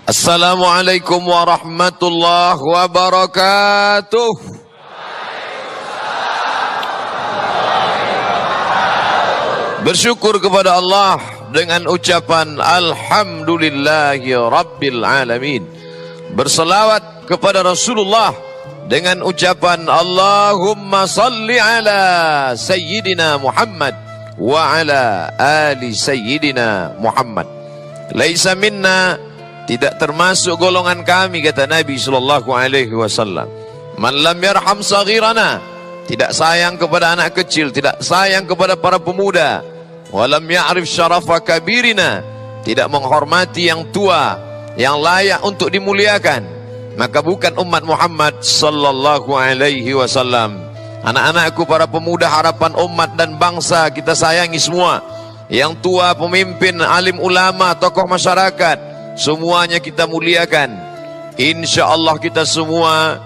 Assalamualaikum warahmatullahi wabarakatuh. Bersyukur kepada Allah dengan ucapan Alhamdulillahi Rabbil Alamin. Berselawat kepada Rasulullah dengan ucapan Allahumma salli ala Sayyidina Muhammad wa ala ali Sayyidina Muhammad. Laisa minna, tidak termasuk golongan kami, kata Nabi sallallahu alaihi wasallam, man lam yarham saghirana, tidak sayang kepada anak kecil, tidak sayang kepada para pemuda, walam ya'rif syarafa kabirina, tidak menghormati yang tua, yang layak untuk dimuliakan, maka bukan umat Muhammad sallallahu alaihi wasallam. Anak-anakku, para pemuda harapan umat dan bangsa, kita sayangi semua. Yang tua, pemimpin, alim ulama, tokoh masyarakat, semuanya kita muliakan. Insya Allah kita semua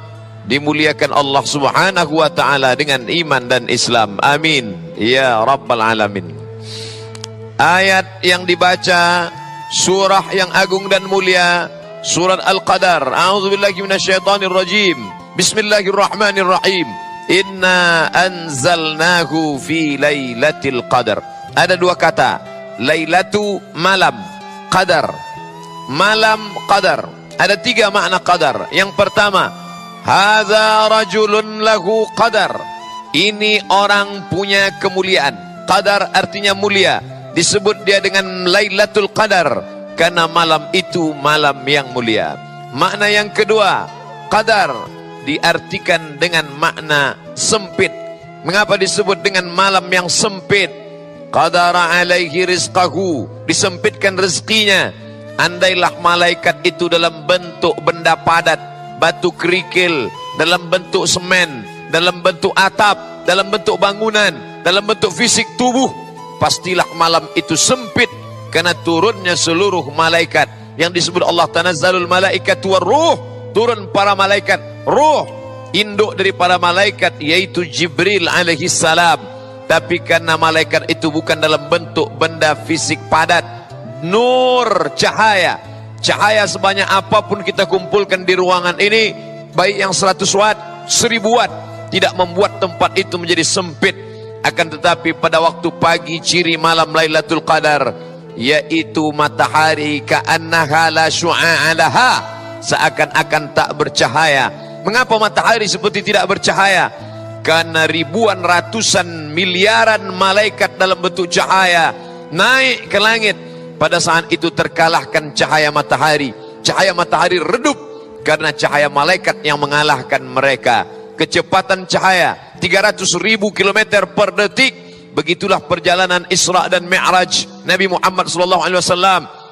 dimuliakan Allah subhanahu wa ta'ala dengan iman dan Islam. Amin ya Rabbal Alamin. Ayat yang dibaca, surah yang agung dan mulia, surat Al-Qadar. A'udzubillahi minasyaitonirrajim. Bismillahirrahmanirrahim. Inna anzalnahu fi lailatul qadar. Ada dua kata, lailatu malam, qadar malam qadar. Ada tiga makna qadar. Yang pertama, hadza rajulun lahu qadar, ini orang punya kemuliaan. Qadar artinya mulia. Disebut dia dengan Lailatul Qadar karena malam itu malam yang mulia. Makna yang kedua, qadar diartikan dengan makna sempit. Mengapa disebut dengan malam yang sempit? Qadara alaihi rizqahu, disempitkan rezekinya. Andailah malaikat itu dalam bentuk benda padat, batu kerikil, dalam bentuk semen, dalam bentuk atap, dalam bentuk bangunan, dalam bentuk fisik tubuh, pastilah malam itu sempit karena turunnya seluruh malaikat. Yang disebut Allah tanazzalul malaikatu warruh, turun para malaikat, ruh, induk dari para malaikat yaitu Jibril alaihi salam. Tapi karena malaikat itu bukan dalam bentuk benda fisik padat, nur, cahaya. Cahaya sebanyak apapun kita kumpulkan di ruangan ini, baik yang 100 watt, 1000 watt, tidak membuat tempat itu menjadi sempit. Akan tetapi pada waktu pagi, ciri malam Lailatul Qadar, yaitu matahari ka'annaha la syu'a'a laha, seakan-akan tak bercahaya. Mengapa matahari seperti tidak bercahaya? Karena ribuan, ratusan, miliaran malaikat dalam bentuk cahaya naik ke langit. Pada saat itu terkalahkan cahaya matahari. Cahaya matahari redup karena cahaya malaikat yang mengalahkan mereka. Kecepatan cahaya 300.000 km per detik. Begitulah perjalanan Isra dan Mi'raj Nabi Muhammad SAW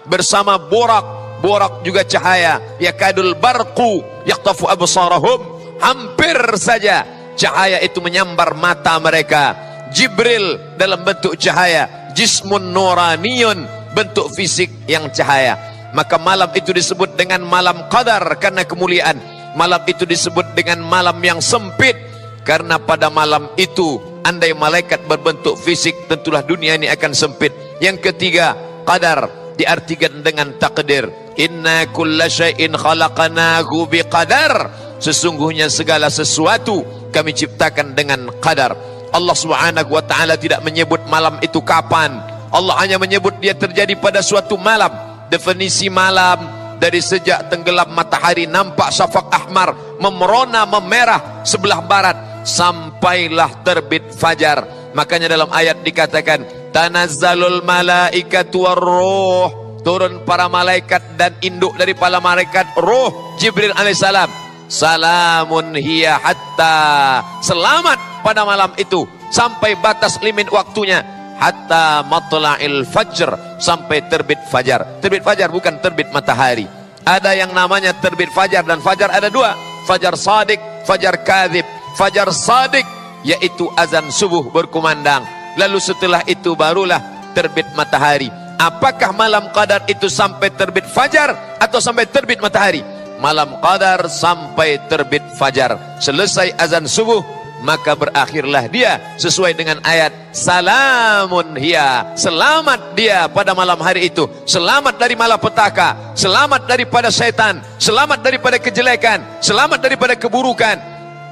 bersama Borak. Borak juga cahaya. Yakadul barqu yaqtafu absarahum, hampir saja cahaya itu menyambar mata mereka. Jibril dalam bentuk cahaya, jismun nuraniyun, bentuk fisik yang cahaya. Maka malam itu disebut dengan malam qadar karena kemuliaan. Malam itu disebut dengan malam yang sempit karena pada malam itu andai malaikat berbentuk fisik, tentulah dunia ini akan sempit. Yang ketiga, qadar diartikan dengan takdir. Inna kulla syai'in khalaqnahu biqadar, sesungguhnya segala sesuatu kami ciptakan dengan qadar. Allah subhanahu wa ta'ala tidak menyebut malam itu kapan. Allah hanya menyebut dia terjadi pada suatu malam. Definisi malam dari sejak tenggelam matahari, nampak syafaq ahmar memerona memerah sebelah barat, sampailah terbit fajar. Makanya dalam ayat dikatakan tanazzalul malaikatu warruh, turun para malaikat dan induk dari para malaikat, ruh Jibril alaihissalam. Salamun hiya hatta, selamat pada malam itu sampai batas limit waktunya, hatta matla'il fajr, sampai terbit fajar. Terbit fajar bukan terbit matahari. Ada yang namanya terbit fajar, dan fajar ada dua, fajar sadik, fajar kadhib. Fajar sadik yaitu azan subuh berkumandang, lalu setelah itu barulah terbit matahari. Apakah malam qadar itu sampai terbit fajar atau sampai terbit matahari? Malam qadar sampai terbit fajar. Selesai azan subuh maka berakhirlah dia sesuai dengan ayat salamun hiya, selamat dia pada malam hari itu, selamat dari malapetaka, selamat daripada setan, selamat daripada kejelekan, selamat daripada keburukan.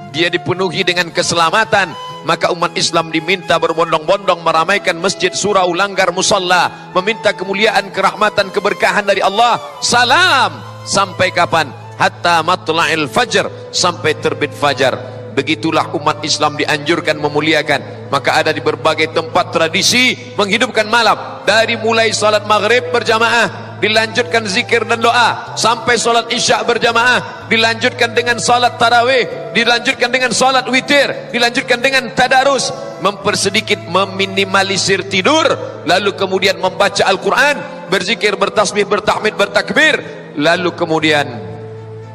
Dia dipenuhi dengan keselamatan. Maka umat Islam diminta berbondong-bondong meramaikan masjid, surau, langgar, musalla, meminta kemuliaan, kerahmatan, keberkahan dari Allah. Salam sampai kapan? Hatta matla'il fajr, sampai terbit fajar. Begitulah umat Islam dianjurkan memuliakan. Maka ada di berbagai tempat tradisi menghidupkan malam. Dari mulai salat maghrib berjamaah, dilanjutkan zikir dan doa, sampai salat isya berjamaah, dilanjutkan dengan salat tarawih, dilanjutkan dengan salat witir, dilanjutkan dengan tadarus, mempersedikit, meminimalisir tidur, lalu kemudian membaca Al-Quran, berzikir, bertasbih, bertahmid, bertakbir, lalu kemudian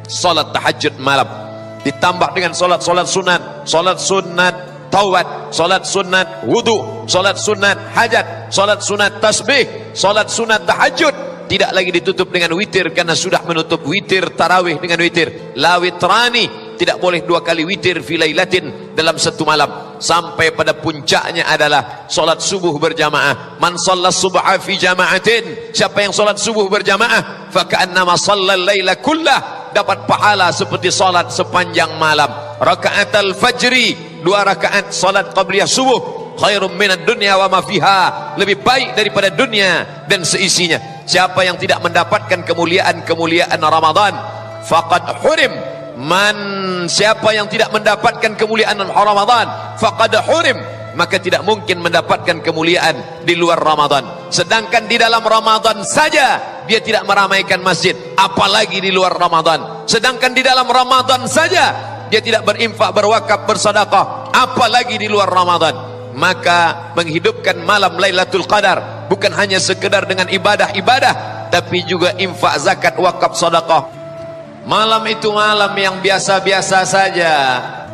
salat tahajud malam, ditambah dengan salat-salat sunat, salat sunat taubat, salat sunat wudu, salat sunat hajat, salat sunat tasbih, salat sunat tahajud. Tidak lagi ditutup dengan witir, karena sudah menutup witir tarawih dengan witir. La witrani, tidak boleh 2 kali witir fi lailatin, dalam satu malam. Sampai pada puncaknya adalah salat subuh berjamaah. Man shallas subha fi jama'atin, siapa yang salat subuh berjamaah, fa ka'annama shallal laila kullah, dapat pahala seperti salat sepanjang malam. Raka'atul fajri, 2 rakaat salat qabliyah subuh, khairum minad dunya wa ma fiha, lebih baik daripada dunia dan seisinya. Siapa yang tidak mendapatkan kemuliaan Ramadan, faqad hurim. Siapa yang tidak mendapatkan kemuliaan Ramadan, faqad hurim, maka tidak mungkin mendapatkan kemuliaan di luar Ramadan. Sedangkan di dalam Ramadan saja dia tidak meramaikan masjid, apalagi di luar Ramadan. Sedangkan di dalam Ramadan saja dia tidak berinfak, berwakaf, bersedekah, apalagi di luar Ramadan. Maka menghidupkan malam Lailatul Qadar bukan hanya sekedar dengan ibadah-ibadah, tapi juga infak, zakat, wakaf, sedekah. Malam itu malam yang biasa-biasa saja,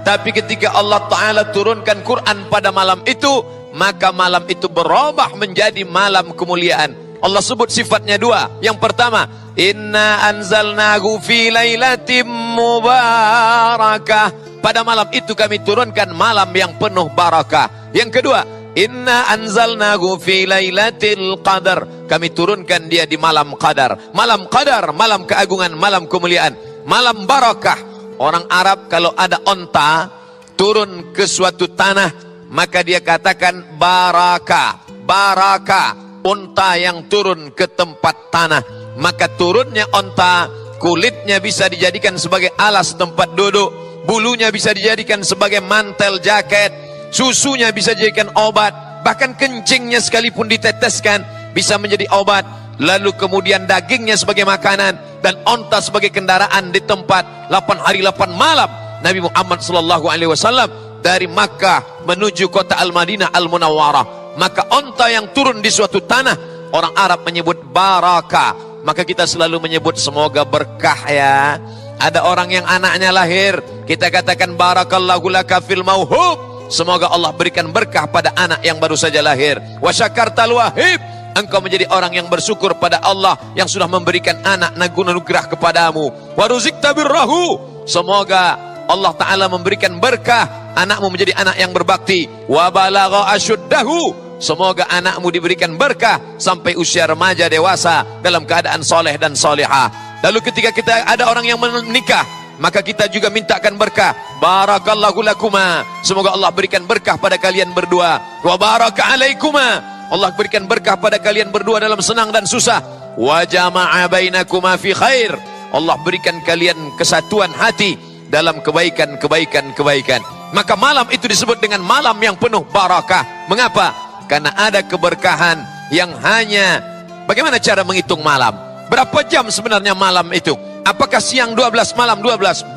tapi ketika Allah Ta'ala turunkan Quran pada malam itu, maka malam itu berubah menjadi malam kemuliaan. Allah sebut sifatnya 2. Yang pertama, inna anzalnahu fi lailatim mubarakah, pada malam itu kami turunkan malam yang penuh barakah. Yang kedua, inna anzalnahu fi lailatul qadar, kami turunkan dia di malam qadar. Malam qadar, malam keagungan, malam kemuliaan, malam barakah. Orang Arab kalau ada onta turun ke suatu tanah, maka dia katakan barakah. Barakah, onta yang turun ke tempat tanah. Maka turunnya onta, kulitnya bisa dijadikan sebagai alas tempat duduk, bulunya bisa dijadikan sebagai mantel jaket, susunya bisa dijadikan obat, bahkan kencingnya sekalipun diteteskan bisa menjadi obat. Lalu kemudian dagingnya sebagai makanan, dan onta sebagai kendaraan di tempat 8 hari 8 malam Nabi Muhammad SAW dari Makkah menuju kota Al-Madinah Al-Munawwarah. Maka onta yang turun di suatu tanah, orang Arab menyebut barakah. Maka kita selalu menyebut semoga berkah ya. Ada orang yang anaknya lahir, kita katakan barakallahu laka fil mauhub, semoga Allah berikan berkah pada anak yang baru saja lahir. Wa syakartal wahib, engkau menjadi orang yang bersyukur pada Allah yang sudah memberikan anak anugerah kepadamu. Wa ruzikta birrahu, semoga Allah Ta'ala memberikan berkah, anakmu menjadi anak yang berbakti. Wa balagha asyuddahu, semoga anakmu diberikan berkah sampai usia remaja dewasa dalam keadaan soleh dan solehah. Lalu ketika kita ada orang yang menikah, maka kita juga mintakan berkah. Barakallahu lakuma, semoga Allah berikan berkah pada kalian berdua. Wa baraka alaikuma, Allah berikan berkah pada kalian berdua dalam senang dan susah. Wa jama'a bainakuma fi khair, Allah berikan kalian kesatuan hati dalam kebaikan. Maka malam itu disebut dengan malam yang penuh barakah. Mengapa? Karena ada keberkahan yang hanya, bagaimana cara menghitung malam? Berapa jam sebenarnya malam itu? Apakah siang 12, malam 12?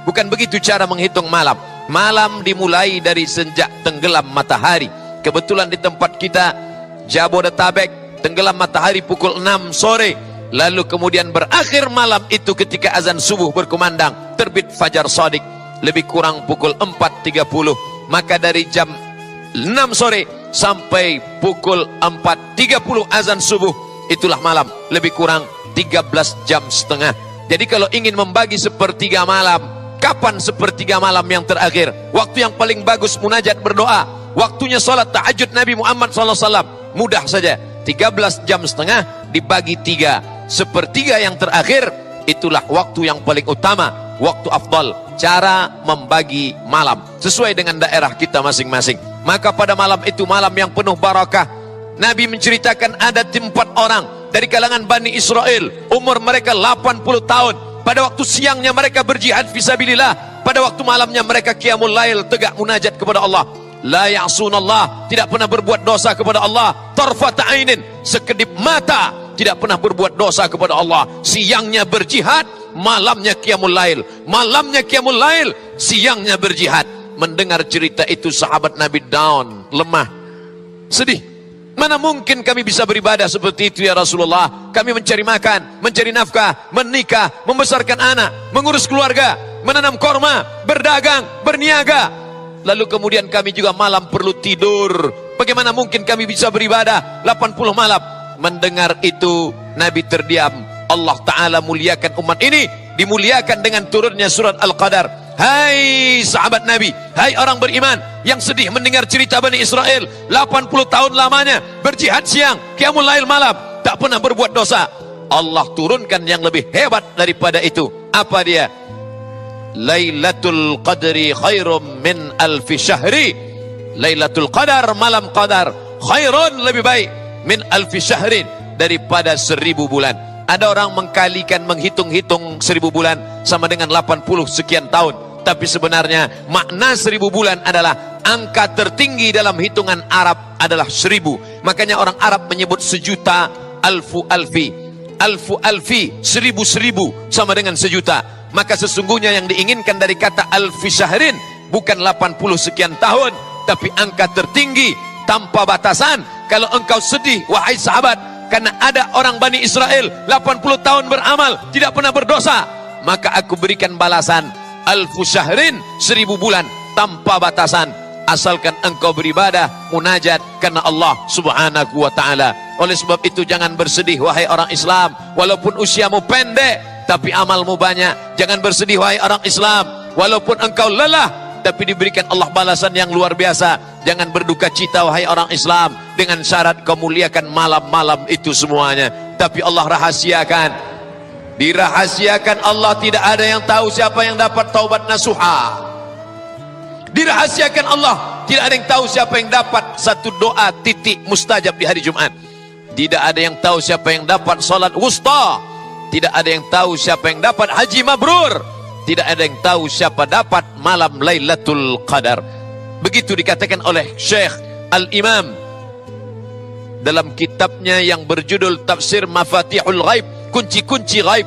Bukan begitu cara menghitung malam. Malam dimulai dari sejak tenggelam matahari. Kebetulan di tempat kita Jabodetabek, tenggelam matahari pukul 6 sore. Lalu kemudian berakhir malam itu ketika azan subuh berkumandang, terbit fajar shadiq, lebih kurang pukul 4.30. Maka dari jam 6 sore sampai pukul 4.30 azan subuh, itulah malam, lebih kurang 13 jam setengah. Jadi kalau ingin membagi sepertiga malam, Kapan sepertiga malam yang terakhir? Waktu yang paling bagus munajat berdoa. Waktunya salat tahajud Nabi Muhammad SAW. Mudah saja, 13,5 jam dibagi 3. Sepertiga yang terakhir, itulah waktu yang paling utama, waktu afdal. Cara membagi malam sesuai dengan daerah kita masing-masing. Maka pada malam itu malam yang penuh barakah. Nabi menceritakan ada 4 orang dari kalangan Bani Israel, umur mereka 80 tahun. Pada waktu siangnya mereka berjihad fisabilillah, pada waktu malamnya mereka qiyamul lail, tegak munajat kepada Allah. La ya'sunallah, tidak pernah berbuat dosa kepada Allah. Tarfata ainin, sekedip mata, tidak pernah berbuat dosa kepada Allah. Siangnya berjihad, malamnya qiyamul lail. Malamnya qiyamul lail, siangnya berjihad. Mendengar cerita itu sahabat Nabi down, lemah, sedih. Mana mungkin kami bisa beribadah seperti itu ya Rasulullah? Kami mencari makan, mencari nafkah, menikah, membesarkan anak, mengurus keluarga, menanam korma, berdagang, berniaga. Lalu kemudian kami juga malam perlu tidur. Bagaimana mungkin kami bisa beribadah 80 malam? Mendengar itu Nabi terdiam. Allah Ta'ala muliakan umat ini, dimuliakan dengan turunnya surat Al-Qadar. Hai sahabat Nabi, hai orang beriman yang sedih mendengar cerita Bani Israel 80 tahun lamanya berjihad siang, qiyamul lail malam, tak pernah berbuat dosa. Allah turunkan yang lebih hebat daripada itu. Apa dia? Lailatul Qadri khairum min alfi syahri. Lailatul Qadar, malam Qadar, khairun, lebih baik, min alfi syahrin, daripada 1000 bulan. Ada orang mengkalikan, menghitung-hitung 1000 bulan sama dengan 80 sekian tahun. Tapi sebenarnya makna 1000 bulan adalah angka tertinggi dalam hitungan Arab adalah 1000. Makanya orang Arab menyebut sejuta alfu alfi. Alfu alfi, 1000 sama dengan sejuta. Maka sesungguhnya yang diinginkan dari kata alfi syahrin bukan 80 sekian tahun, tapi angka tertinggi tanpa batasan. Kalau engkau sedih wahai sahabat karena ada orang Bani Israel 80 tahun beramal tidak pernah berdosa, maka aku berikan balasan alfu syahrin, 1000 bulan tanpa batasan, asalkan engkau beribadah munajat karena Allah Subhanahu wa ta'ala. Oleh sebab itu jangan bersedih wahai orang Islam, walaupun usiamu pendek tapi amalmu banyak. Jangan bersedih wahai orang Islam, walaupun engkau lelah tapi diberikan Allah balasan yang luar biasa. Jangan berduka cita wahai orang Islam, dengan syarat kau muliakan malam-malam itu semuanya. Tapi Allah rahasiakan, dirahasiakan Allah, tidak ada yang tahu siapa yang dapat taubat nasuha. Dirahasiakan Allah, tidak ada yang tahu siapa yang dapat satu doa titik mustajab di hari Jumat. Tidak ada yang tahu siapa yang dapat salat wusta. Tidak ada yang tahu siapa yang dapat haji mabrur. Tidak ada yang tahu siapa dapat malam Lailatul Qadar. Begitu dikatakan oleh Syekh Al-Imam dalam kitabnya yang berjudul Tafsir Mafatihul Ghaib, kunci-kunci ghaib,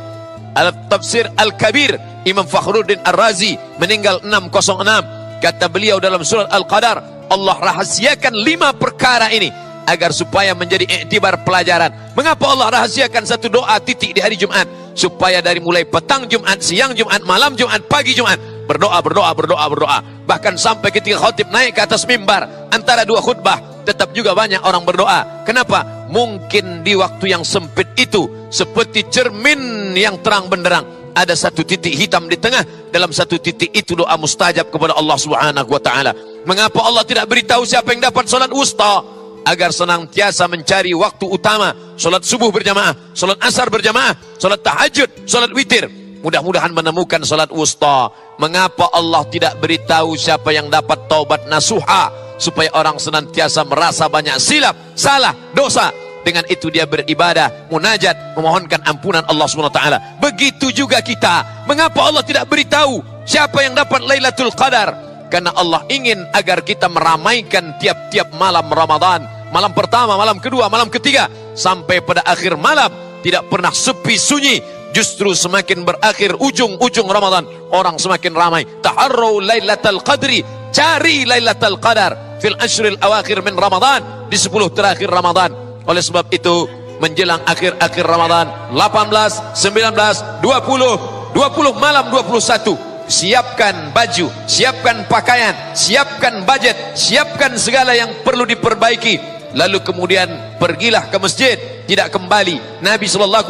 Al-Tafsir Al-Kabir, Imam Fakhruddin Ar-Razi, meninggal 606. Kata beliau dalam surat Al-Qadar, Allah rahasiakan 5 perkara ini agar supaya menjadi iktibar pelajaran. Mengapa Allah rahasiakan satu doa titik di hari Jumat? Supaya dari mulai petang Jumat, siang Jumat, malam Jumat, pagi Jumat, berdoa, berdoa, berdoa, berdoa. Bahkan sampai ketika khatib naik ke atas mimbar antara 2 khutbah, tetap juga banyak orang berdoa. Kenapa? Mungkin di waktu yang sempit itu, seperti cermin yang terang benderang, ada satu titik hitam di tengah. Dalam satu titik itu doa mustajab kepada Allah Subhanahu wa ta'ala. Mengapa Allah tidak beritahu siapa yang dapat salat wusta? Agar senantiasa mencari waktu utama, salat subuh berjamaah, salat asar berjamaah, salat tahajud, salat witir. Mudah-mudahan menemukan salat wusta. Mengapa Allah tidak beritahu siapa yang dapat taubat nasuha? Supaya orang senantiasa merasa banyak silap, salah, dosa. Dengan itu dia beribadah, munajat, memohonkan ampunan Allah SWT. Begitu juga kita. Mengapa Allah tidak beritahu siapa yang dapat Lailatul Qadar? Karena Allah ingin agar kita meramaikan tiap-tiap malam Ramadan. Malam pertama, malam kedua, malam ketiga, sampai pada akhir malam. Tidak pernah sepi sunyi. Justru semakin berakhir ujung-ujung Ramadan, orang semakin ramai. Taharru Lailatul Qadri, cari Lailatul Qadar fil ashril awakhir min Ramadan, di 10 terakhir Ramadan. Oleh sebab itu menjelang akhir-akhir Ramadan, 18, 19, 20 malam 21, siapkan baju, siapkan pakaian, siapkan budget, siapkan segala yang perlu diperbaiki. Lalu kemudian pergilah ke masjid, tidak kembali. Nabi SAW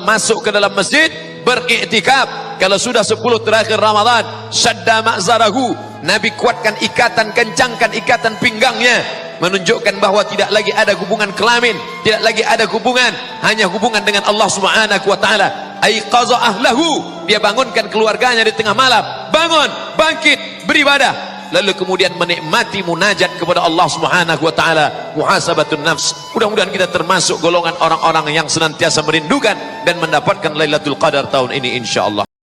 masuk ke dalam masjid, beriktikaf kalau sudah 10 terakhir Ramadan, syadda ma'zarahu, Nabi kuatkan ikatan, kencangkan ikatan pinggangnya, menunjukkan bahwa tidak lagi ada hubungan kelamin, tidak lagi ada hubungan, hanya hubungan dengan Allah Subhanahu wa taala. Aiqaza ahlahu, dia bangunkan keluarganya di tengah malam, bangun, bangkit, beribadah, lalu kemudian menikmati munajat kepada Allah Subhanahu wa taala, muhasabatun nafs. Mudah-mudahan kita termasuk golongan orang-orang yang senantiasa merindukan dan mendapatkan Lailatul Qadar tahun ini insyaallah.